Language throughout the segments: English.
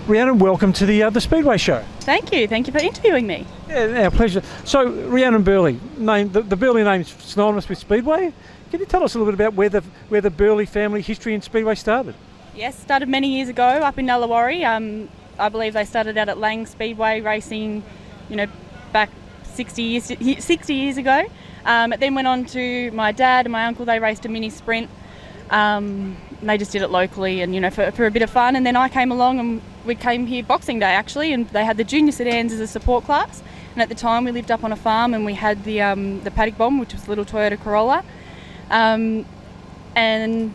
Rhiannon, welcome to the Speedway show. Thank you for interviewing me. Yeah, our pleasure. So, Rhiannon Burleigh, the Burleigh name's synonymous with Speedway. Can you tell us a little bit about where the Burleigh family history in Speedway started? Yes, started many years ago up in Nullawarre. I believe they started out at Lang Speedway racing, back 60 years ago. It then went on to my dad and my uncle. They raced a mini sprint. They just did it locally and, for a bit of fun. And then I came along and we came here Boxing Day actually, and they had the junior sedans as a support class. And at the time we lived up on a farm and we had the paddock bomb, which was a little Toyota Corolla. And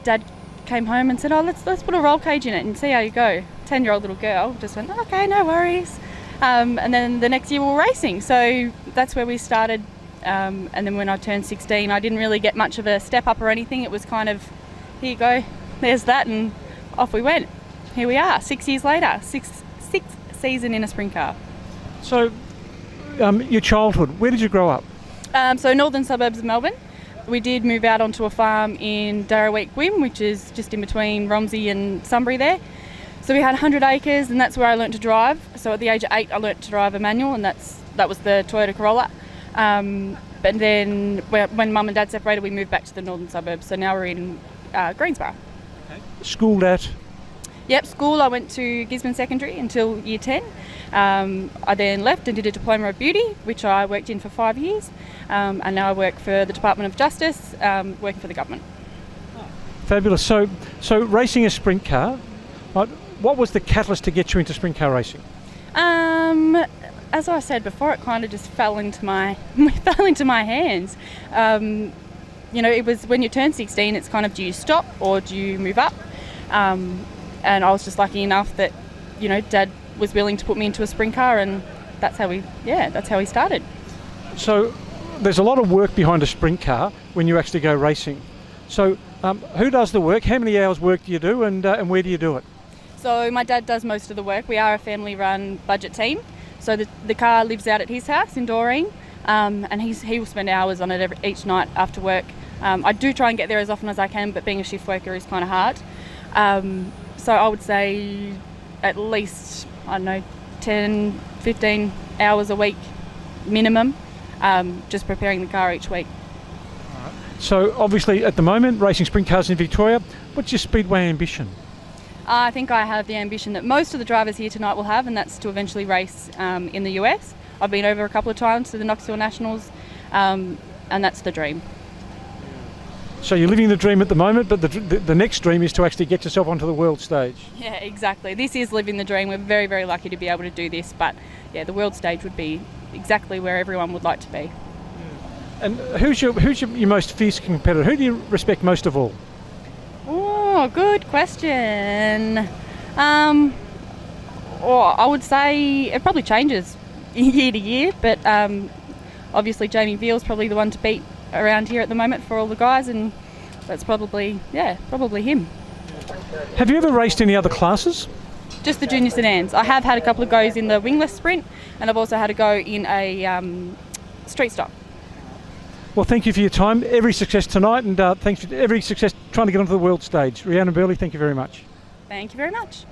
Dad came home and said, let's put a roll cage in it and see how you go. 10-year-old little girl just went, okay, no worries. And then the next year we were racing. So that's where we started. And then when I turned 16, I didn't really get much of a step up or anything. It was kind of, here you go, there's that, and off we went. Here we are, 6 years later, sixth season in a sprint car. So, your childhood, where did you grow up? So northern suburbs of Melbourne. We did move out onto a farm in Darraweek, Gwym, which is just in between Romsey and Sunbury there. So we had 100 acres, and that's where I learnt to drive. So at the age of 8, I learnt to drive a manual, and that was the Toyota Corolla. But then when Mum and Dad separated, we moved back to the northern suburbs. So now we're in Greensborough. Okay. Schooled at? Yep, school. I went to Gisborne Secondary until year 10. I then left and did a Diploma of Beauty, which I worked in for 5 years. And now I work for the Department of Justice, working for the government. Fabulous. So racing a sprint car, what was the catalyst to get you into sprint car racing? As I said before, it kind of just fell into my hands. It was when you turn 16, it's kind of, do you stop or do you move up? And I was just lucky enough that, Dad was willing to put me into a sprint car, and that's how we started. So there's a lot of work behind a sprint car when you actually go racing. So who does the work? How many hours work do you do, and where do you do it? So my dad does most of the work. We are a family-run budget team. So the car lives out at his house in Doreen, and he will spend hours on it each night after work. I do try and get there as often as I can, but being a shift worker is kind of hard. So I would say at least, 10, 15 hours a week minimum, just preparing the car each week. All right. So obviously at the moment, racing sprint cars in Victoria, what's your Speedway ambition? I think I have the ambition that most of the drivers here tonight will have, and that's to eventually race in the US. I've been over a couple of times to the Knoxville Nationals, and that's the dream. So you're living the dream at the moment, but the next dream is to actually get yourself onto the world stage. Yeah, exactly. This is living the dream. We're very, very lucky to be able to do this, but yeah, the world stage would be exactly where everyone would like to be. And who's your most fierce competitor? Who do you respect most of all? Oh, good question. I would say it probably changes year to year, but obviously Jamie Veal's probably the one to beat around here at the moment for all the guys, and that's probably him. Have you ever raced any other classes? Just the junior sedans. I have had a couple of goes in the wingless sprint, and I've also had a go in a street stock. Well, thank you for your time. Every success tonight, and thanks for every success trying to get onto the world stage. Rhiannon Burleigh, thank you very much. Thank you very much.